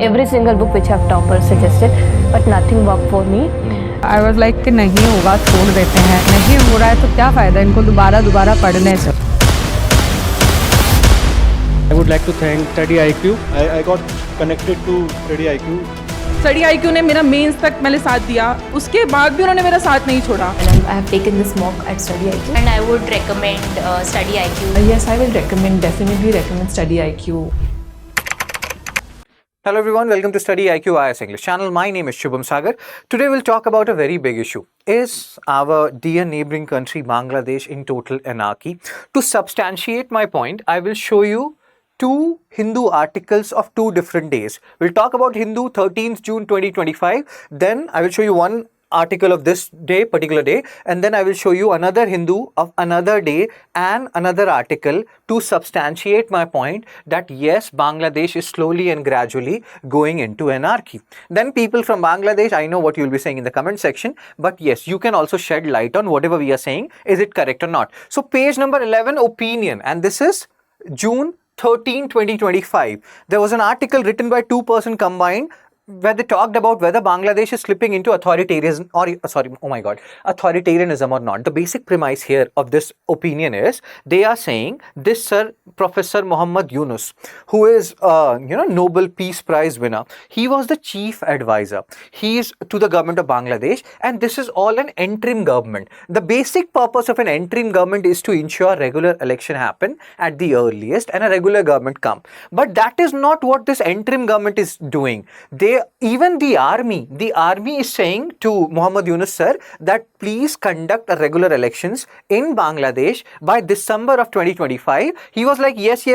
Every single book which have toppers suggested, but nothing worked for me. I was like कि नहीं होगा छोड़ देते हैं, नहीं हो रहा है तो क्या फ़ायदा इनको दोबारा पढ़ने से. I would like to thank StudyIQ. I got connected to StudyIQ. StudyIQ ने मेरा मेंस तक मैंने साथ दिया, उसके बाद भी उन्होंने मेरा साथ नहीं छोड़ा. And I have taken this mock at StudyIQ. And I would recommend StudyIQ. Yes, I will definitely recommend StudyIQ. Hello everyone, welcome to StudyIQ IAS English channel. My name is Shubham Sagar. Today we'll talk about a very big issue. Is our dear neighboring country Bangladesh in total anarchy? To substantiate my point, I will show you two Hindu articles of two different days. We'll talk about Hindu 13th June 2025. Then I will show you one article of this day, particular day, and then I will show you another Hindu of another day and another article to substantiate my point that yes, Bangladesh is slowly and gradually going into anarchy. Then people from Bangladesh, I know what you'll be saying in the comment section, but yes, you can also shed light on whatever we are saying. Is it correct or not? So page number 11, opinion, and this is June 13, 2025. There was an article written by two person combined where they talked about whether Bangladesh is slipping into authoritarianism or not. The basic premise here of this opinion is they are saying this sir, Professor Muhammad Yunus, who is Nobel Peace Prize winner, he was the chief advisor. He is to the government of Bangladesh, and this is all an interim government. The basic purpose of an interim government is to ensure regular election happen at the earliest and a regular government come. But that is not what this interim government is doing. Even the army is saying to Muhammad Yunus sir that please conduct a regular elections in Bangladesh by December of 2025. He was like, yes, we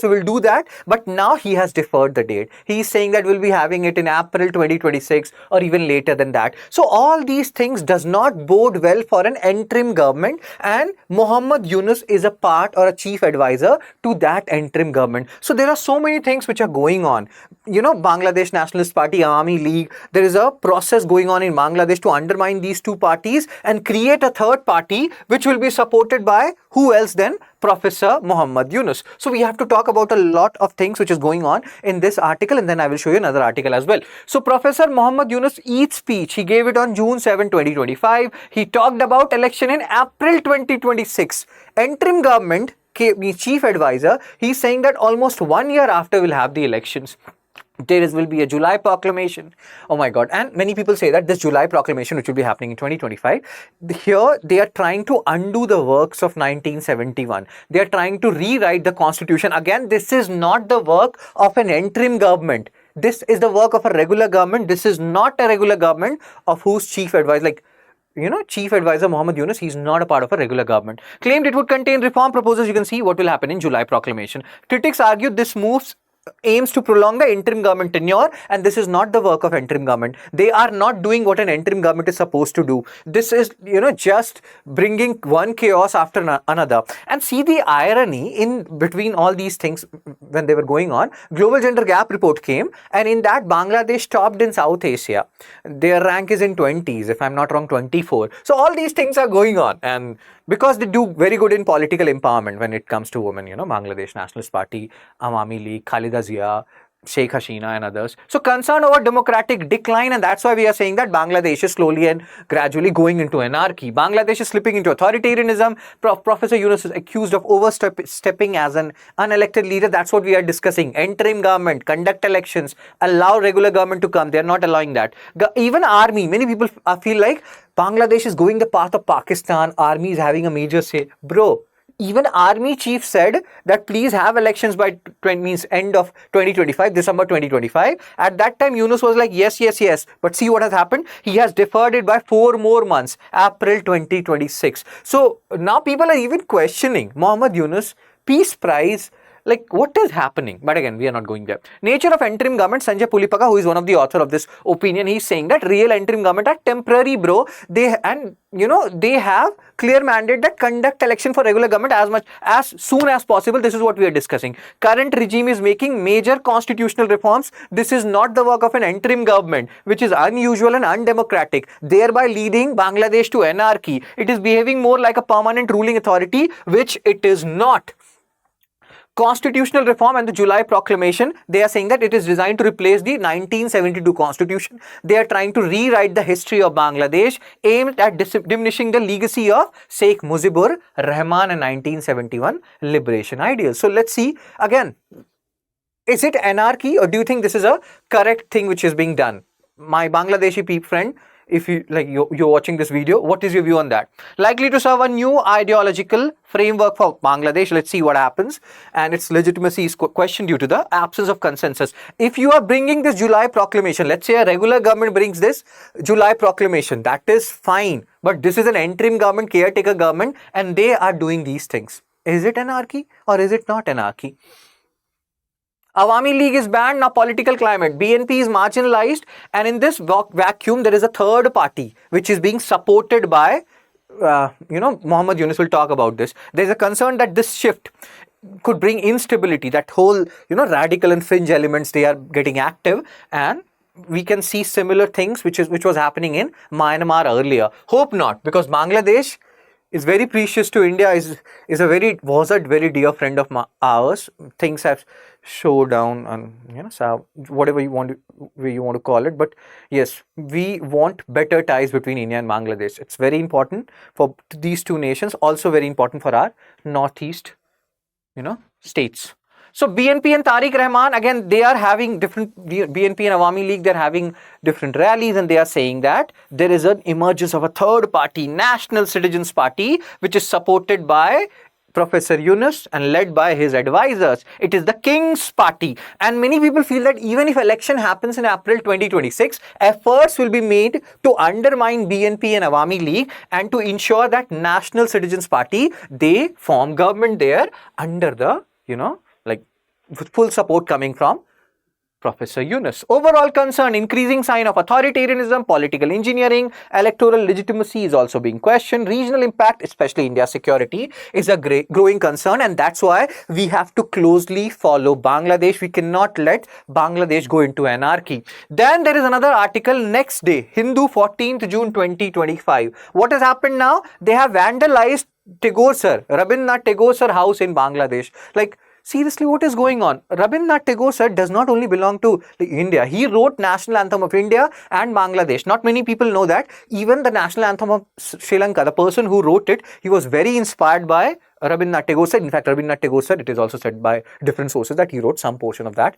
will do that. But now he has deferred the date. He is saying that we'll be having it in April 2026 or even later than that. So all these things does not bode well for an interim government, and Muhammad Yunus is a part or a chief advisor to that interim government. So there are so many things which are going on. Bangladesh Nationalist Party, Awami League, there is a process going on in Bangladesh to undermine these two parties and create a third party which will be supported by who else then? Professor Muhammad Yunus. So we have to talk about a lot of things which is going on in this article, and then I will show you another article as well. So Professor Muhammad Yunus' each speech, he gave it on June 7, 2025. He talked about election in April 2026. Interim government, chief advisor, he's saying that almost 1 year after we'll have the elections. There will be a July proclamation. Oh my God. And many people say that this July proclamation, which will be happening in 2025, here they are trying to undo the works of 1971. They are trying to rewrite the constitution. Again, this is not the work of an interim government. This is the work of a regular government. This is not a regular government of whose chief advisor, Chief Advisor Muhammad Yunus, he's not a part of a regular government. Claimed it would contain reform proposals. You can see what will happen in July proclamation. Critics argued this moves aims to prolong the interim government tenure, and this is not the work of interim government. They are not doing what an interim government is supposed to do. This is, just bringing one chaos after another. And see the irony in between all these things when they were going on. Global Gender Gap report came, and in that Bangladesh topped in South Asia. Their rank is in 20s, if I'm not wrong, 24. So all these things are going on, and because they do very good in political empowerment when it comes to women, Bangladesh Nationalist Party, Awami League, Khalida Zia, Sheikh Hasina and others. So concern over democratic decline, and that's why we are saying that Bangladesh is slowly and gradually going into anarchy. Bangladesh is slipping into authoritarianism. Professor Yunus is accused of overstepping as an unelected leader. That's what we are discussing. Interim government, conduct elections, allow regular government to come. They are not allowing that. Even army, many people feel like Bangladesh is going the path of Pakistan. Army is having a major say. Bro, even army chief said that please have elections by end of 2025, December 2025. At that time, Yunus was like, yes. But see what has happened? He has deferred it by 4 more months, April 2026. So now people are even questioning Muhammad Yunus, Peace Prize. Like, what is happening? But again, we are not going there. Nature of interim government, Sanjay Pulipaka, who is one of the author of this opinion, he's saying that real interim government are temporary, bro. They have clear mandate that conduct election for regular government as soon as possible. This is what we are discussing. Current regime is making major constitutional reforms. This is not the work of an interim government, which is unusual and undemocratic, thereby leading Bangladesh to anarchy. It is behaving more like a permanent ruling authority, which it is not. Constitutional reform and the July proclamation, they are saying that it is designed to replace the 1972 constitution. They are trying to rewrite the history of Bangladesh, aimed at diminishing the legacy of Sheikh Mujibur Rahman and 1971 liberation ideals. So let's see again, is it anarchy, or do you think this is a correct thing which is being done? My Bangladeshi friend, if you like, you're watching this video, what is your view on that? Likely to serve a new ideological framework for Bangladesh. Let's see what happens. And its legitimacy is questioned due to the absence of consensus. If you are bringing this July proclamation, let's say a regular government brings this July proclamation, that is fine. But this is an interim government, caretaker government, and they are doing these things. Is it anarchy or is it not anarchy? Awami League is banned, now political climate. BNP is marginalized, and in this vacuum, there is a third party which is being supported by, Muhammad Yunus will talk about this. There is a concern that this shift could bring instability, that whole, radical and fringe elements, they are getting active, and we can see similar things which was happening in Myanmar earlier. Hope not, because Bangladesh is very precious to India, was a very dear friend of ours. Things have slowed down, and so whatever you want to call it. But yes, we want better ties between India and Bangladesh. It's very important for these two nations. Also very important for our northeast, states. So BNP and Tariq Rahman, again, they are having different, BNP and Awami League, they're having different rallies, and they are saying that there is an emergence of a third party, National Citizens Party, which is supported by Professor Yunus and led by his advisors. It is the King's Party. And many people feel that even if election happens in April 2026, efforts will be made to undermine BNP and Awami League and to ensure that National Citizens Party, they form government there under the, with full support coming from Professor Yunus. Overall concern, increasing sign of authoritarianism, political engineering, electoral legitimacy is also being questioned. Regional impact, especially India's security, is a growing concern, and that's why we have to closely follow Bangladesh. We cannot let Bangladesh go into anarchy. Then there is another article next day, Hindu, 14th June 2025. What has happened now? They have vandalized Tagore sir, Rabindranath Tagore sir house in Bangladesh. Seriously, what is going on? Rabindranath Tagore sir does not only belong to India. He wrote National Anthem of India and Bangladesh. Not many people know that. Even the National Anthem of Sri Lanka, the person who wrote it, he was very inspired by Rabindranath Tagore sir. In fact, Rabindranath Tagore sir, it is also said by different sources that he wrote some portion of that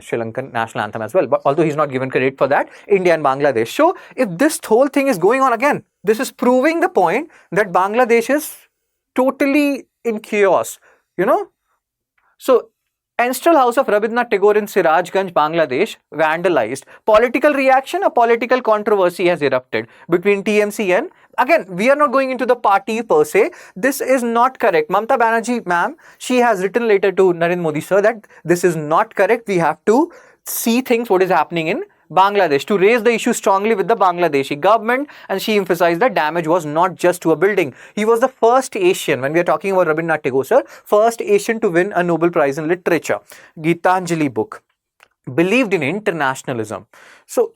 Sri Lankan National Anthem as well. But although he's not given credit for that, India and Bangladesh. So, if this whole thing is going on again, this is proving the point that Bangladesh is totally in chaos, So, ancestral house of Rabindranath Tagore in Sirajganj, Bangladesh, vandalized. Political reaction, a political controversy has erupted between TMC and, again, we are not going into the party per se. This is not correct. Mamata Banerjee, ma'am, she has written later to Narendra Modi sir that this is not correct. We have to see things, what is happening in Bangladesh, to raise the issue strongly with the Bangladeshi government, and she emphasized that damage was not just to a building. He was the first Asian, when we are talking about Rabindranath Tagore sir, first Asian to win a Nobel Prize in Literature. Gitanjali book, believed in internationalism. So,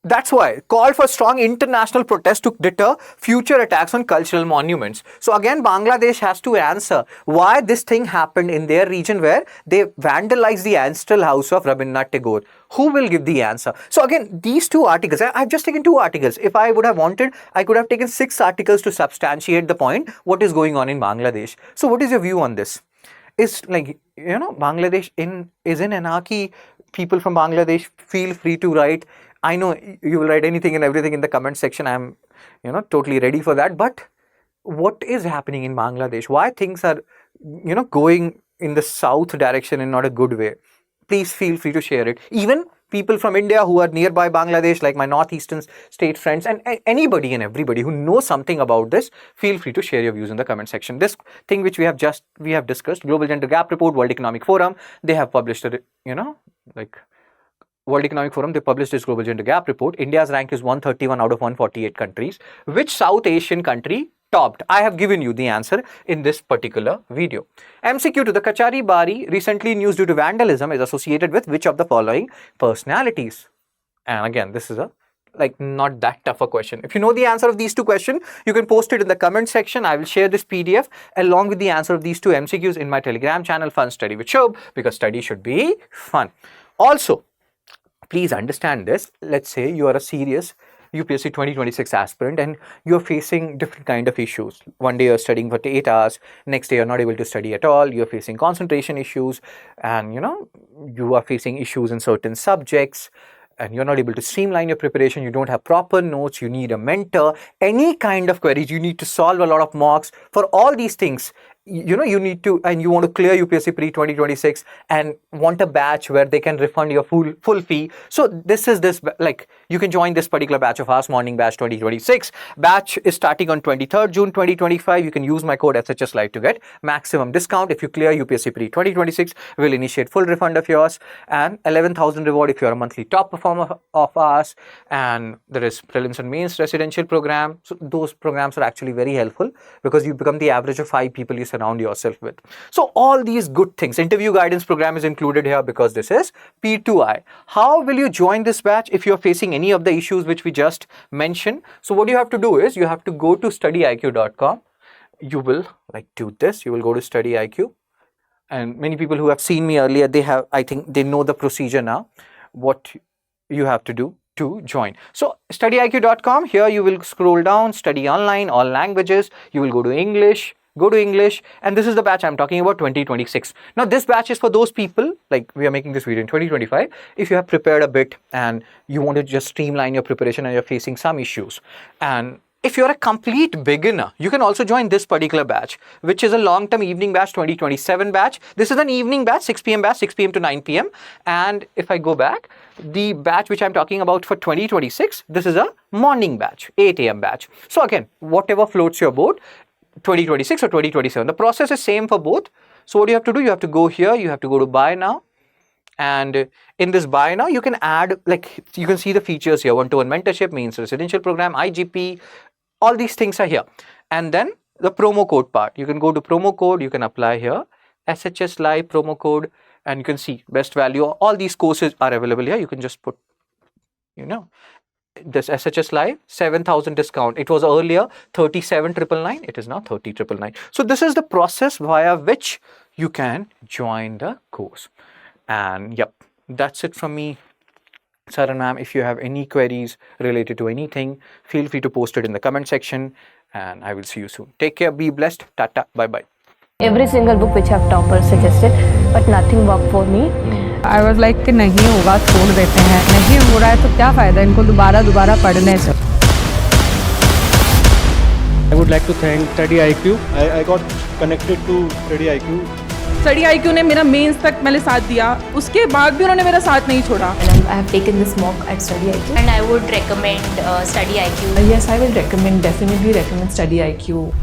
that's why call for strong international protest to deter future attacks on cultural monuments. So again, Bangladesh has to answer why this thing happened in their region where they vandalized the ancestral house of Rabindranath Tagore. Who will give the answer? So again, these two articles, I've just taken 2 articles. If I would have wanted, I could have taken 6 articles to substantiate the point, what is going on in Bangladesh. So what is your view on this? Is Bangladesh is in anarchy? People from Bangladesh, feel free to write. I know you will write anything and everything in the comment section. I'm, totally ready for that. But what is happening in Bangladesh? Why things are, going in the south direction in not a good way? Please feel free to share it. Even people from India who are nearby Bangladesh, like my northeastern state friends, and anybody and everybody who knows something about this, feel free to share your views in the comment section. This thing which we have discussed, Global Gender Gap Report, World Economic Forum, they have published World Economic Forum, they published this Global Gender Gap Report. India's rank is 131 out of 148 countries. Which South Asian country topped? I have given you the answer in this particular video. MCQ to the Kachari Bari, recently news due to vandalism, is associated with which of the following personalities? And again, this is a like not that tough a question. If you know the answer of these two questions, you can post it in the comment section. I will share this PDF along with the answer of these two MCQs in my Telegram channel, Fun Study with Shubh, because study should be fun. Also, please understand this. Let's say you are a serious UPSC 2026 aspirant and you're facing different kind of issues. One day you're studying for 8 hours, next day you're not able to study at all, you're facing concentration issues, and you are facing issues in certain subjects, and you're not able to streamline your preparation, you don't have proper notes, you need a mentor, any kind of queries, you need to solve a lot of mocks. For all these things, you need to, and you want to clear UPSC pre 2026 and want a batch where they can refund your full fee. So this like you can join this particular batch of ours, Morning Batch 2026. Batch is starting on 23rd June 2025. You can use my code SHS Live to get maximum discount. If you clear UPSC pre 2026, we'll initiate full refund of yours, and 11,000 reward if you're a monthly top performer of ours. And there is prelims and mains residential program. So those programs are actually very helpful because you become the average of 5 people you surround yourself with. So all these good things. Interview guidance program is included here because this is P2I. How will you join this batch if you're facing any of the issues which we just mentioned? So what you have to do is you have to go to StudyIQ.com. You will do this. You will go to StudyIQ. And many people who have seen me earlier, I think they know the procedure now, what you have to do to join. So StudyIQ.com, here you will scroll down, study online, all languages. You will go to English, and this is the batch I'm talking about, 2026. Now this batch is for those people, like we are making this video in 2025, if you have prepared a bit and you want to just streamline your preparation and you're facing some issues. And if you're a complete beginner, you can also join this particular batch, which is a long-term evening batch, 2027 batch. This is an evening batch, 6 p.m. batch, 6 p.m. to 9 p.m. And if I go back, the batch which I'm talking about for 2026, this is a morning batch, 8 a.m. batch. So again, whatever floats your boat, 2026 or 2027. The process is same for both. So what you have to do, you have to go here, you have to go to buy now. And in this buy now, you can add, you can see the features here, one-to-one mentorship, means residential program, IGP, all these things are here. And then the promo code part, you can go to promo code, you can apply here, SHS Live promo code, and you can see best value. All these courses are available here. You can just put, this SHS Live, 7,000 discount. It was earlier 37,999. It is now 30,999. So this is the process via which you can join the course. And yep, that's it from me. Sir and ma'am, if you have any queries related to anything, feel free to post it in the comment section, and I will see you soon. Take care, be blessed. Tata, bye-bye. Every single book which I've toppers suggested, but nothing worked for me. I was like कि नहीं होगा छोड़ देते हैं, नहीं हो रहा है तो क्या फ़ायदा इनको दोबारा पढ़ने से. I would like to thank StudyIQ. I got connected to StudyIQ. StudyIQ ने मेरा मेंस तक मैंने साथ दिया, उसके बाद भी उन्होंने मेरा साथ नहीं छोड़ा. And I have taken this mock at StudyIQ. And I would recommend StudyIQ. Yes, I will definitely recommend StudyIQ.